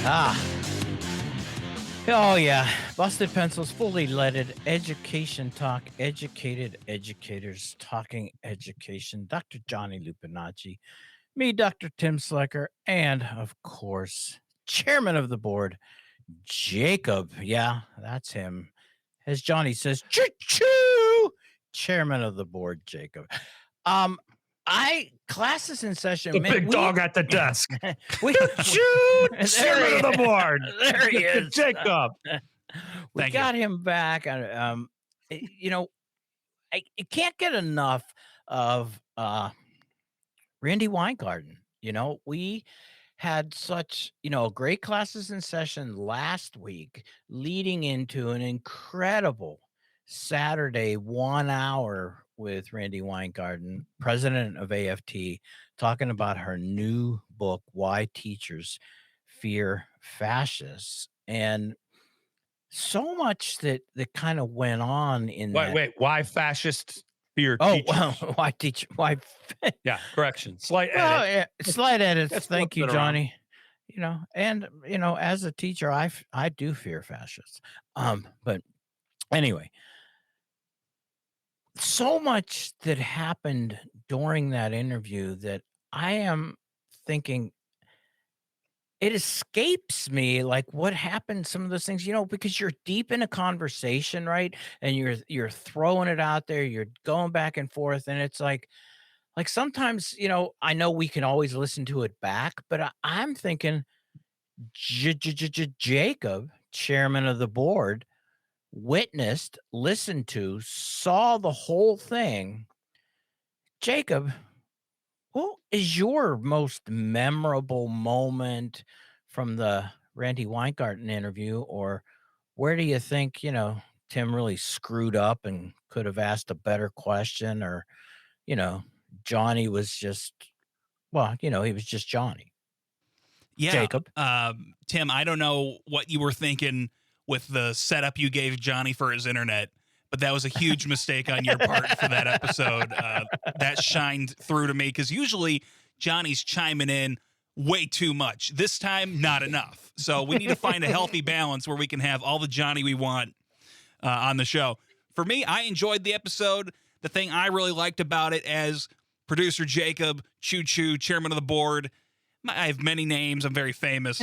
Ah, oh yeah. Busted Pencils, fully leaded education talk, educated educators talking education. Dr. Johnny Lupinacci, me, Dr. Tim Slecker, and of course, chairman of the board, Jacob. Yeah, that's him. As Johnny says, choo choo, chairman of the board, Jacob. Um, classes in session, The man. big dog at the desk. We Choo-choo, there chairman of the board. There he is. Jacob. We Thank got him back, and you know, I can't get enough of Randy Weingarten. We had such great classes in session last week, leading into an incredible Saturday 1 hour with Randy Weingarten, president of AFT, talking about her new book, Why Teachers Fear Fascists. And so much that kind of went on in that. Wait, why fascist fear Oh, teachers? well, why teach? Why? Yeah, correction. Slight Well, edit. yeah, slight edits. Let's Thank flip you, it around. Johnny. And as a teacher, I do fear fascists. But anyway, so much that happened during that interview that I am thinking it escapes me, like what happened, some of those things, because you're deep in a conversation, right? And you're throwing it out there, you're going back and forth, and it's like sometimes, I know we can always listen to it back, but I'm thinking Jacob, chairman of the board, witnessed, listened to, saw the whole thing. Jacob, what is your most memorable moment from the Randy Weingarten interview? Or where do you think, Tim really screwed up and could have asked a better question? Or, you know, Johnny was just, well, he was just Johnny. Yeah. Jacob. Tim, I don't know what you were thinking with the setup you gave Johnny for his internet, but that was a huge mistake on your part for that episode. That shined through to me because usually Johnny's chiming in way too much. This time, not enough. So we need to find a healthy balance where we can have all the Johnny we want on the show. For me, I enjoyed the episode. The thing I really liked about it as producer Jacob, Choo Choo, chairman of the board, I have many names. I'm very famous.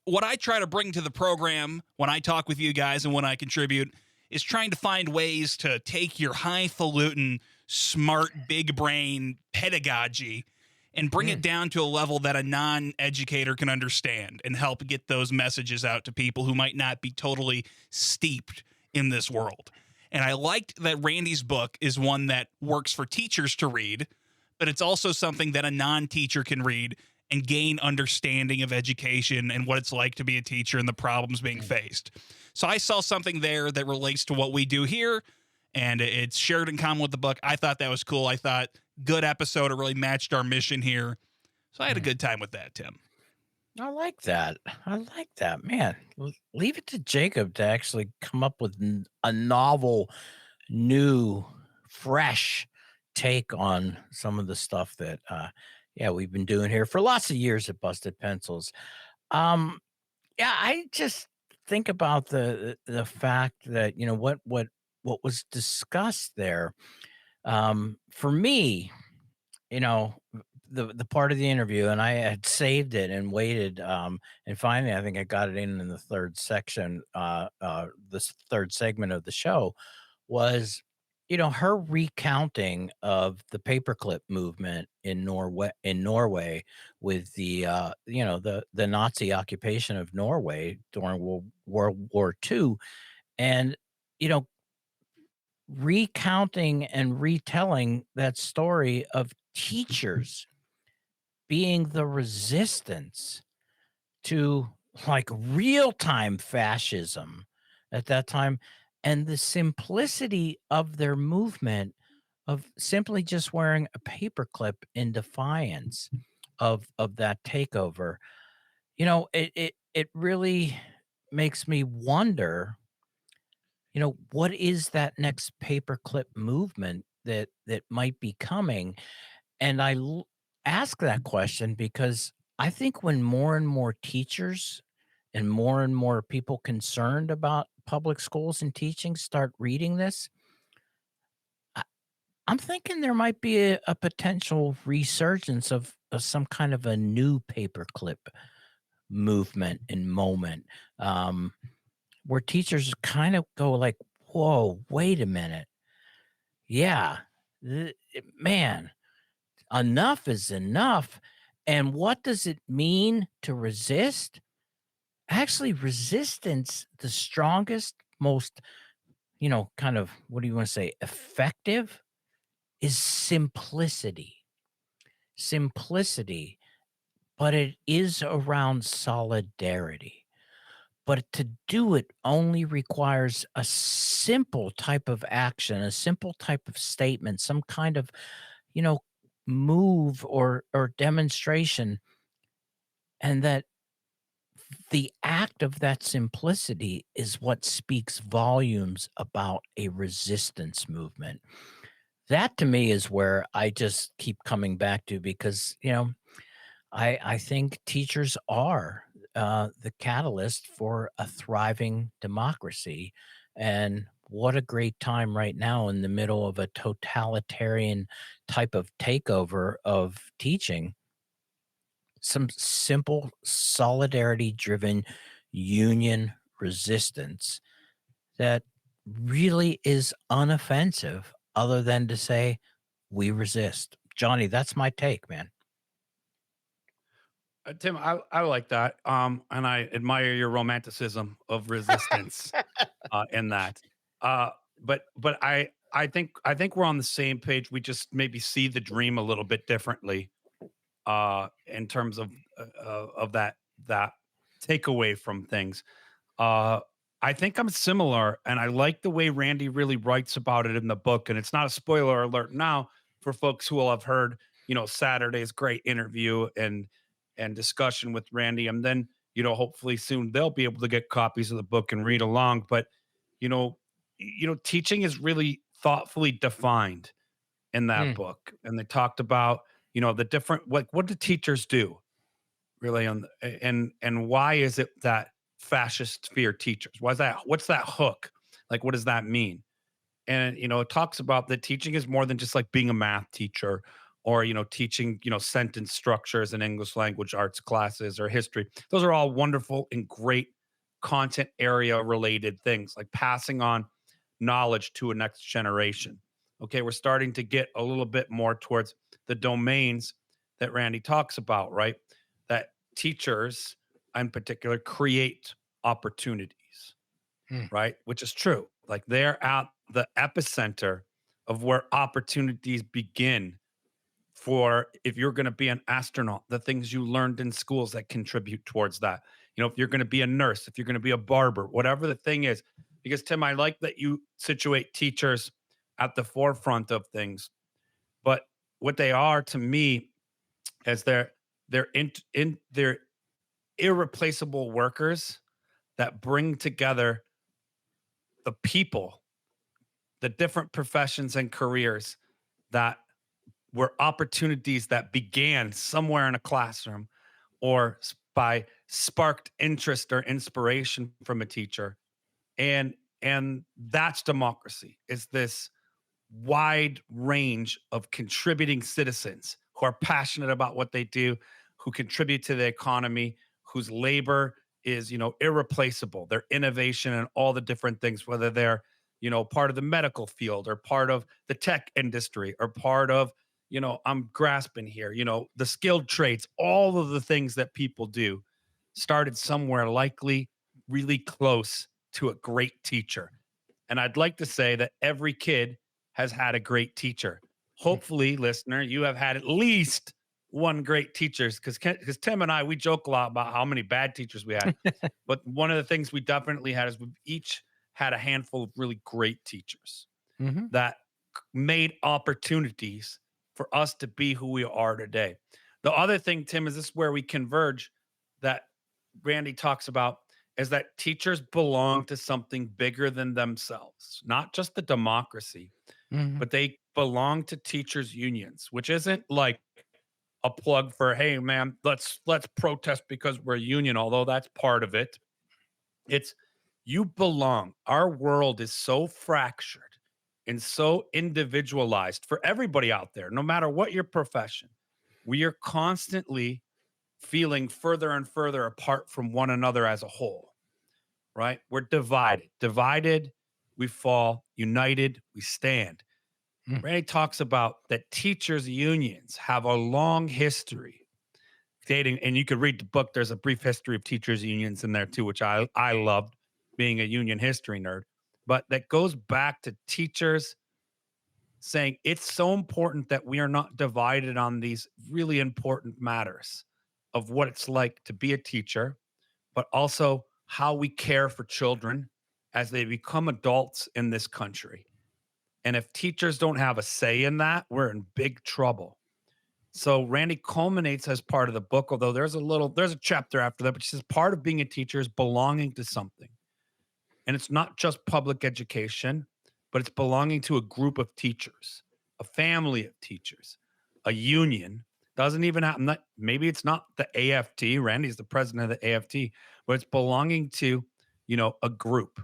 What I try to bring to the program when I talk with you guys and when I contribute is trying to find ways to take your highfalutin, smart, big brain pedagogy and bring it down to a level that a non-educator can understand and help get those messages out to people who might not be totally steeped in this world. And I liked that Randy's book is one that works for teachers to read, but it's also something that a non-teacher can read and gain understanding of education and what it's like to be a teacher and the problems being faced. So I saw something there that relates to what we do here, and it's shared in common with the book. I thought that was cool. I thought good episode. It really matched our mission here. So I had a good time with that, Tim. I like that. Man. Leave it to Jacob to actually come up with a novel, new, fresh take on some of the stuff that we've been doing here for lots of years at Busted Pencils. I just think about the fact that what was discussed there. For me, the part of the interview, and I had saved it and waited, and finally I think I got it in the third section, this third segment of the show was, her recounting of the paperclip movement in Norway with the Nazi occupation of Norway during World War II. And, you know, recounting and retelling that story of teachers being the resistance to like real-time fascism at that time, and the simplicity of their movement of simply just wearing a paperclip in defiance of that takeover. It really makes me wonder, what is that next paperclip movement that might be coming? And ask that question because I think when more and more teachers and more people concerned about public schools and teaching start reading this, I, I'm thinking there might be a potential resurgence of some kind of a new paperclip movement and moment, um, where teachers kind of go like, "Whoa, wait a minute, yeah, man, enough is enough." And what does it mean to resist? Actually, resistance, the strongest, most, kind of, what do you want to say, effective is simplicity. Simplicity, but it is around solidarity. But to do it only requires a simple type of action, a simple type of statement, some kind of, you know, move or demonstration, and that the act of that simplicity is what speaks volumes about a resistance movement. That to me is where I just keep coming back to because, I think teachers are the catalyst for a thriving democracy. And what a great time right now in the middle of a totalitarian type of takeover of teaching, some simple solidarity driven union resistance that really is unoffensive other than to say we resist. Johnny, that's my take, man. Tim, I like that. And I admire your romanticism of resistance in that. Uh, but I think we're on the same page. We just maybe see the dream a little bit differently in terms of that takeaway from things. Uh, I think I'm similar, and I like the way Randy really writes about it in the book. And it's not a spoiler alert now for folks who will have heard, Saturday's great interview and discussion with Randy, and then hopefully soon they'll be able to get copies of the book and read along. But you know, teaching is really thoughtfully defined in that Mm, book, and they talked about the different what do teachers do really and why is it that fascists fear teachers? Why is that? What's that hook? Like, what does that mean? And it talks about that teaching is more than just like being a math teacher or teaching sentence structures in English language arts classes or history. Those are all wonderful and great content area related things, like passing on knowledge to a next generation. Okay, we're starting to get a little bit more towards the domains that Randy talks about, right? That teachers in particular create opportunities, mm, right? Which is true. Like, they're at the epicenter of where opportunities begin for, if you're going to be an astronaut, the things you learned in schools that contribute towards that. If you're going to be a nurse, if you're going to be a barber, whatever the thing is. Because Tim, I like that you situate teachers at the forefront of things, but what they are to me is they're irreplaceable workers that bring together the people, the different professions and careers that were opportunities that began somewhere in a classroom or by sparked interest or inspiration from a teacher. And that's democracy, is this wide range of contributing citizens who are passionate about what they do, who contribute to the economy, whose labor is, irreplaceable. Their innovation and all the different things, whether they're, part of the medical field or part of the tech industry or part of, I'm grasping here, the skilled trades, all of the things that people do started somewhere likely really close to a great teacher. And I'd like to say that every kid has had a great teacher. mm. Hopefully, listener, you have had at least one great teacher, because Tim and I, we joke a lot about how many bad teachers we had. But one of the things we definitely had is we've each had a handful of really great teachers Mhm. that made opportunities for us to be who we are today. The other thing, Tim, is this where we converge, that Randy talks about, is that teachers belong to something bigger than themselves, not just the democracy, Mhm. but they belong to teachers' unions, which isn't like a plug for, hey man, let's protest because we're a union, although that's part of it. It's you belong. Our world is so fractured and so individualized for everybody out there, no matter what your profession. We are constantly feeling further and further apart from one another as a whole, right? We're divided. Divided, we fall. United, we stand. Mm. Ray talks about that teachers' unions have a long history dating, and you could read the book. There's a brief history of teachers' unions in there too, which I loved being a union history nerd. But that goes back to teachers saying it's so important that we are not divided on these really important matters of what it's like to be a teacher, but also how we care for children as they become adults in this country. And if teachers don't have a say in that, we're in big trouble. So Randy culminates as part of the book, although there's a chapter after that, but she says part of being a teacher is belonging to something. And it's not just public education, but it's belonging to a group of teachers, a family of teachers, a union. Doesn't even have, not, maybe it's not the AFT. Randy's the president of the AFT, but it's belonging to, a group.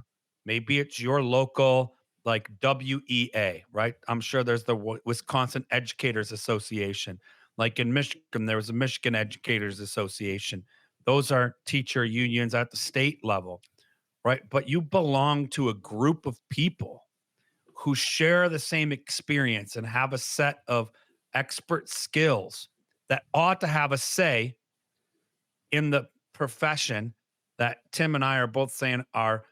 Maybe it's your local, like WEA, right? I'm sure there's the Wisconsin Educators Association. Like in Michigan, there was a Michigan Educators Association. Those are teacher unions at the state level, right? But you belong to a group of people who share the same experience and have a set of expert skills that ought to have a say in the profession that Tim and I are both saying are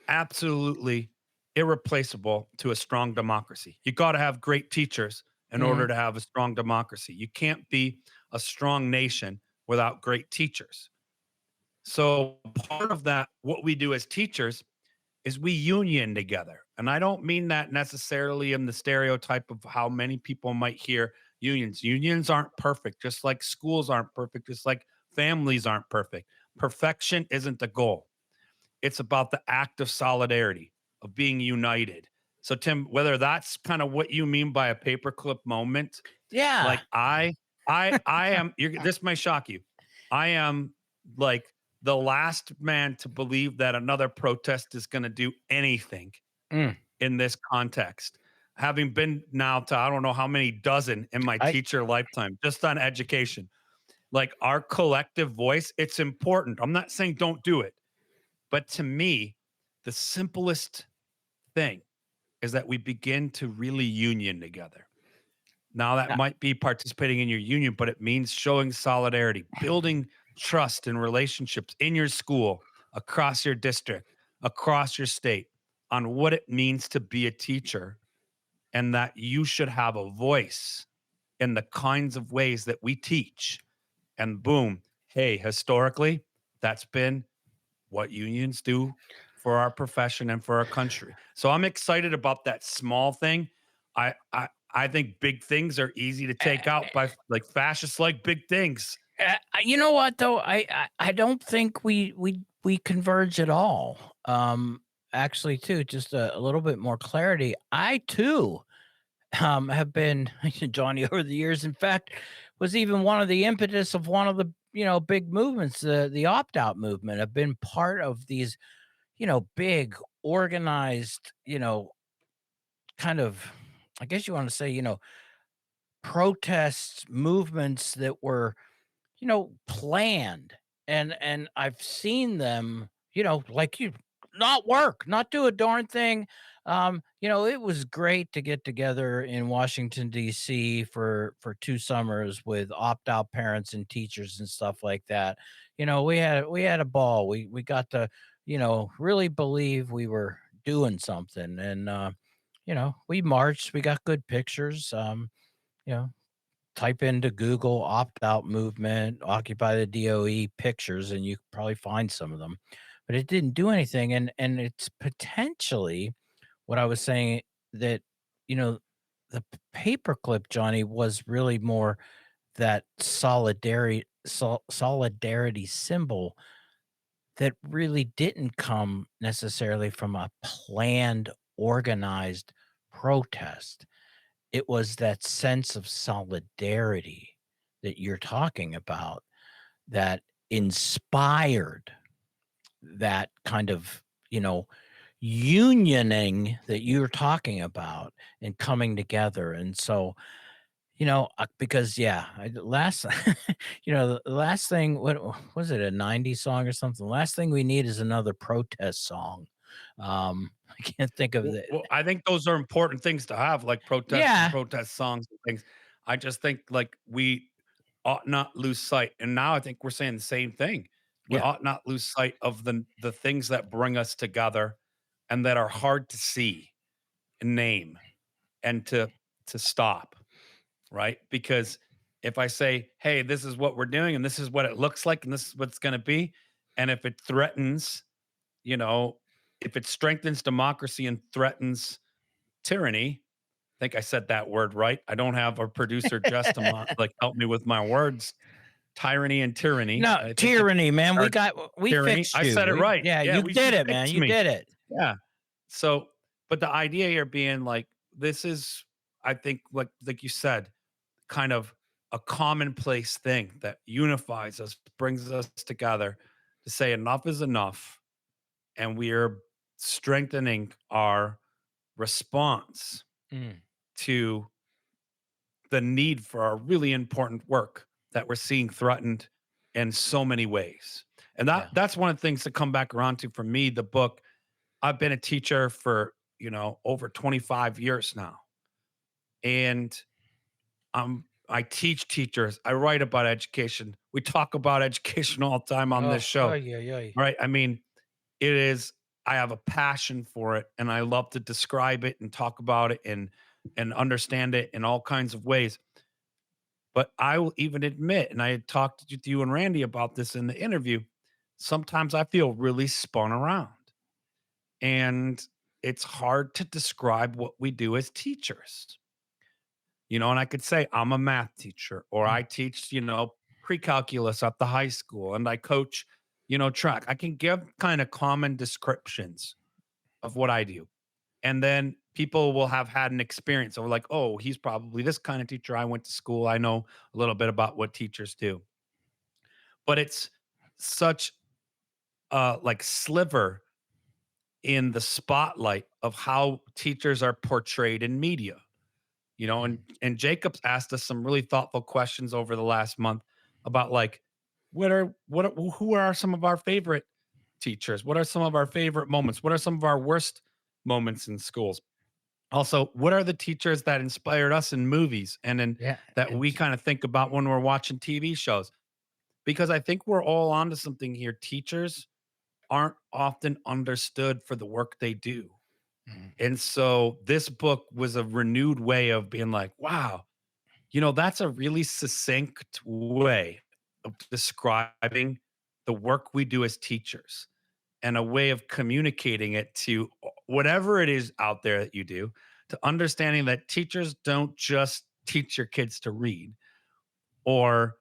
absolutely irreplaceable to a strong democracy. You got to have great teachers in order Mhm. to have a strong democracy. You can't be a strong nation without great teachers. So part of that, what we do as teachers is we union together. And I don't mean that necessarily in the stereotype of how many people might hear unions. Unions aren't perfect, just like schools aren't perfect, just like families aren't perfect. Perfection isn't the goal. It's about the act of solidarity, of being united. So Tim, whether that's kind of what you mean by a paperclip moment, Yeah. like I am this may shock you. I am like the last man to believe that another protest is going to do anything Mm. in this context. Having been now to I don't know how many dozen in my I teacher lifetime just on education. Like our collective voice, it's important. I'm not saying don't do it, but to me, the simplest thing is that we begin to really union together. Now, that yeah. might be participating in your union, but it means showing solidarity, building trust and relationships in your school, across your district, across your state on what it means to be a teacher and that you should have a voice in the kinds of ways that we teach. And boom, hey, historically, that's been what unions do for our profession and for our country. So I'm excited about that small thing. I think big things are easy to take out by like fascists like big things. You know what though? I don't think we converge at all. Actually, too, just a little bit more clarity. I too have been Johnny over the years. In fact, was even one of the impetus of one of the big movements, the opt out movement. Have been part of these big organized kind of I guess you want to say protests movements that were planned. And I've seen them, like you not work, not do a darn thing. It was great to get together in Washington D.C. for 2 summers with opt-out parents and teachers and stuff like that. We had a ball. We got to, really believe we were doing something. And we marched, we got good pictures. You know, type into Google opt out movement, Occupy the DOE pictures, and you could probably find some of them. But it didn't do anything. And it's potentially what I was saying that, you know, the paperclip, Johnny, was really more that solidarity symbol that really didn't come necessarily from a planned, organized protest. It was that sense of solidarity that you're talking about that inspired that kind of, unioning that you're talking about and coming together. And so, because yeah, last, the last thing, what was it, a '90s song or something? The last thing we need is another protest song. I can't think of Well, the, well, I think those are important things to have, like yeah, protest songs and things. I just think like we ought not lose sight. And now I think we're saying the same thing. We yeah, ought not lose sight of the things that bring us together and that are hard to see and name and to stop, right? Because if I say, "Hey, this is what we're doing and this is what it looks like and this is what it's going to be," and if it threatens, you know, if it strengthens democracy and threatens tyranny, I think I said that word right. I don't have our producer Jess to like help me with my words. Tyranny and tyranny. no I think it's tyranny, man. our We tyranny. fixed I you. said it right. Yeah, Yeah, you we did she it, man. fixed You me. did it. Yeah. So, but the idea here being like this is, I think, like you said, kind of a commonplace thing that unifies us, brings us together to say enough is enough, and we are strengthening our response Mm, to the need for our really important work that we're seeing threatened in so many ways. And yeah. that's one of the things to come back around to for me, the book. I've been a teacher for, over 25 years now. And I teach teachers. I write about education. We talk about education all the time on this Oh, show, oh, yeah, yeah. right? I mean, it is I have a passion for it and I love to describe it and talk about it and understand it in all kinds of ways. But I will even admit, and I had talked to you and Randy about this in the interview, sometimes I feel really spun around. And it's hard to describe what we do as teachers. And I could say I'm a math teacher or Mm, I teach, pre-calculus at the high school and I coach, track. I can give kind of common descriptions of what I do. And then people will have had an experience of like, oh, he's probably this kind of teacher. I went to school. I know a little bit about what teachers do. But it's such a like sliver in the spotlight of how teachers are portrayed in media. mm. And Jacob's asked us some really thoughtful questions over the last month about like who are some of our favorite teachers? What are some of our favorite moments? What are some of our worst moments in schools? Also, what are the teachers that inspired us in movies and in Yeah, that and we kind of think about when we're watching TV shows? Because I think we're all onto something here. Teachers aren't often understood for the work they do. mm, And so this book was a renewed way of being like, wow, that's a really succinct way of describing the work we do as teachers and a way of communicating it to whatever it is out there that you do, to understanding that teachers don't just teach your kids to read or,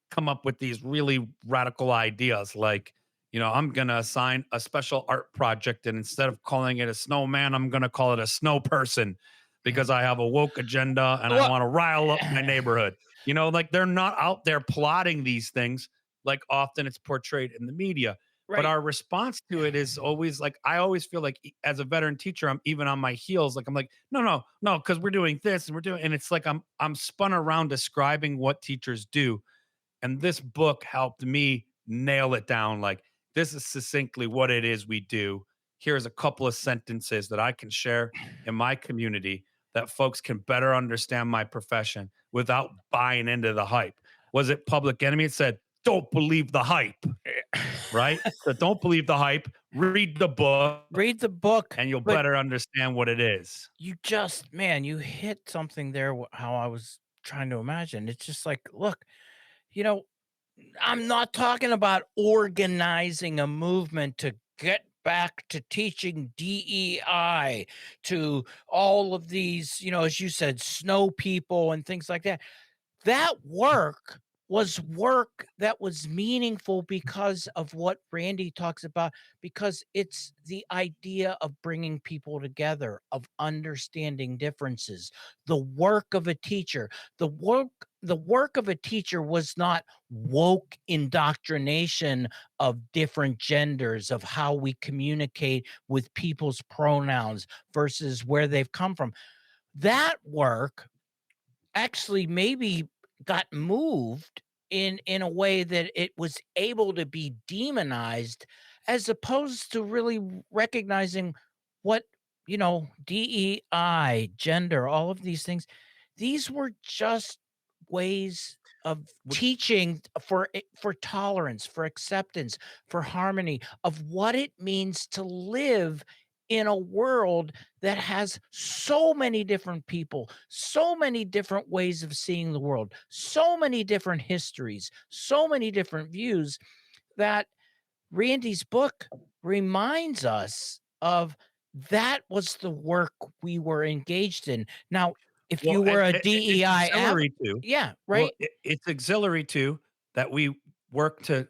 come up with these really radical ideas like, I'm going to assign a special art project and instead of calling it a snowman, I'm going to call it a snow person mm. because I have a woke agenda and I Well, want to rile up my neighborhood. Like they're not out there plotting these things like often it's portrayed in the media. But right. our response to it is always like, I always feel like as a veteran teacher, I'm even on my heels. Like I'm like, no, no, no, because we're doing this and we're doing, and it's like I'm spun around describing what teachers do, and this book helped me nail it down. Like, this is succinctly what it is we do. Here's a couple of sentences that I can share in my community that folks can better understand my profession without buying into the hype. Was it Public Enemy? It said, don't believe the hype, right? So don't believe the hype. Read the book Read the book, and you'll but better understand what it is. you just man, you hit something there how I was trying to imagine. It's just like, look, you know, I'm not talking about organizing a movement to get back to teaching DEI to all of these, as you said, snow people and things like that. That work was work that was meaningful because of what Randy talks about, because it's the idea of bringing people together, of understanding differences. The work of a teacher, the work of a teacher was not woke indoctrination of different genders, of how we communicate with people's pronouns versus where they've come from. That work actually maybe got moved in a way that it was able to be demonized, as opposed to really recognizing what, DEI, gender, all of these things, these were just ways of Would- teaching for tolerance, for acceptance, for harmony, of what it means to live in a world that has so many different people, so many different ways of seeing the world, so many different histories, so many different views, that Randy's book reminds us of. That was the work we were engaged in. Now, if you Well, were and a it's DEI auxiliary too. yeah, Well, right? it's auxiliary too that we work to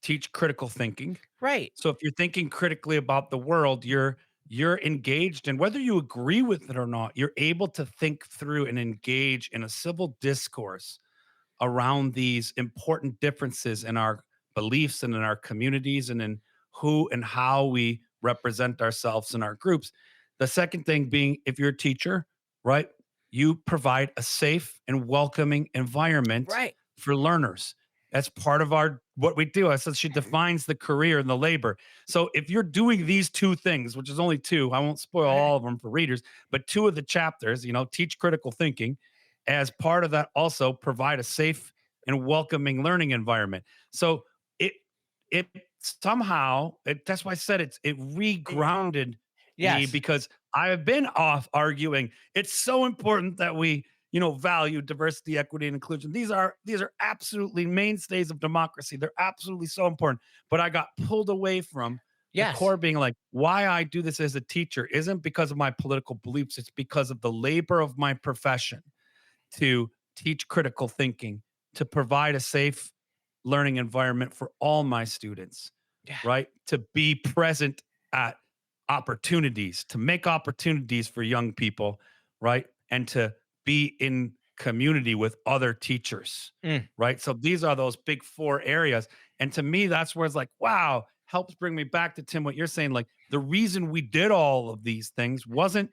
teach critical thinking. Right. So if you're thinking critically about the world, you're engaged, and whether you agree with it or not, you're able to think through and engage in a civil discourse around these important differences in our beliefs and in our communities and in who and how we represent ourselves in our groups. The second thing being, if you're a teacher, right, you provide a safe and welcoming environment Right. for learners. That's part of our what we do. I said she defines the career and the labor. So if you're doing these two things, which is only two, I won't spoil Right. all of them for readers, but two of the chapters, teach critical thinking, as part of that also provide a safe and welcoming learning environment. So it it somehow that's why I said it regrounded me, Yes. because I have been off arguing it's so important that we value diversity, equity, and inclusion. These are absolutely mainstays of democracy. They're absolutely so important. But I got pulled away from the Yes. core being like, why I do this as a teacher isn't because of my political beliefs. It's because of the labor of my profession to teach critical thinking, to provide a safe learning environment for all my students, Yeah. right? To be present at opportunities, to make opportunities for young people, right? And to be in community with other teachers, Mm. right? So these are those big four areas. And to me, that's where it's like, wow, helps bring me back to Tim, what you're saying. Like the reason we did all of these things wasn't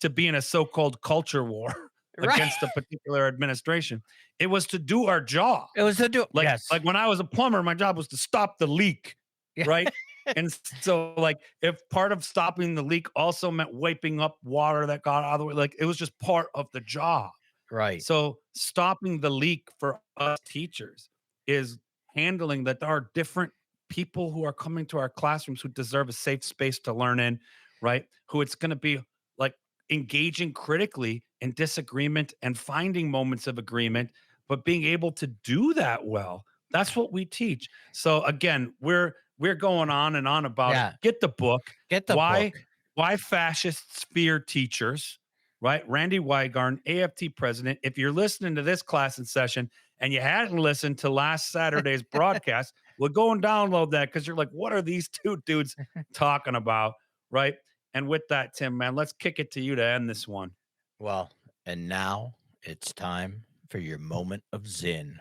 to be in a so called culture war Right. against a particular administration. It was to do our job. It was to do Like yes. like when I was a plumber, my job was to stop the leak, Yeah. right? And so like if part of stopping the leak also meant wiping up water that got out of the way, like it was just part of the job. Right. So stopping the leak for us teachers is handling that there are different people who are coming to our classrooms who deserve a safe space to learn in, right? Who it's going to be like engaging critically in disagreement and finding moments of agreement, but being able to do that well. That's what we teach. So again, we're going on and on about it. Yeah. Get the book. Get the Why book. why fascists fear teachers, right? Randy Weigarten, AFT president. If you're listening to this class and session and you hadn't listened to last Saturday's broadcast, well, go and download that, because you're like, what are these two dudes talking about, right? And with that, Tim, man, let's kick it to you to end this one. Well, and now it's time for your moment of zen.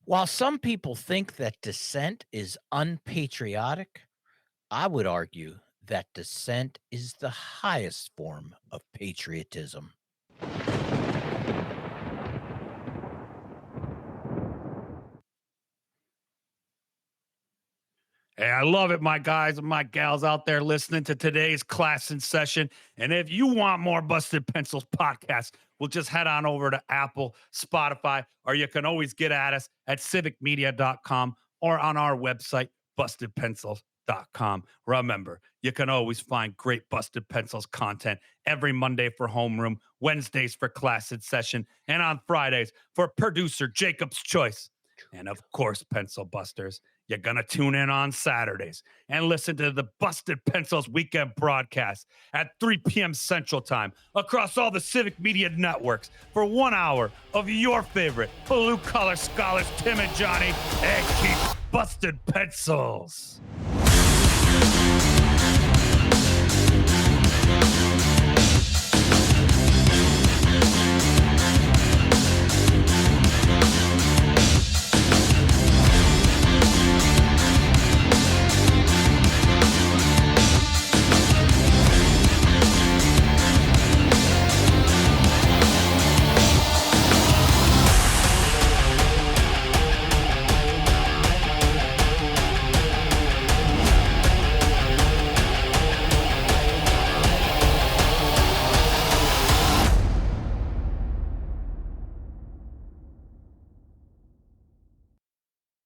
While some people think that dissent is unpatriotic, I would argue that dissent is the highest form of patriotism. Hey, I love it, my guys and my gals out there listening to today's class in session. And if you want more Busted Pencils podcasts, we'll just head on over to Apple, Spotify, or you can always get at us at civicmedia.com or on our website, bustedpencils.com. Remember, you can always find great Busted Pencils content every Monday for homeroom, Wednesdays for class in session, and on Fridays for producer Jacob's Choice. And of course, Pencil Busters, you're going to tune in on Saturdays and listen to the Busted Pencils weekend broadcast at 3 p.m. Central Time across all the Civic Media networks for 1 hour of your favorite blue collar scholars, Tim and Johnny, and keep busted pencils.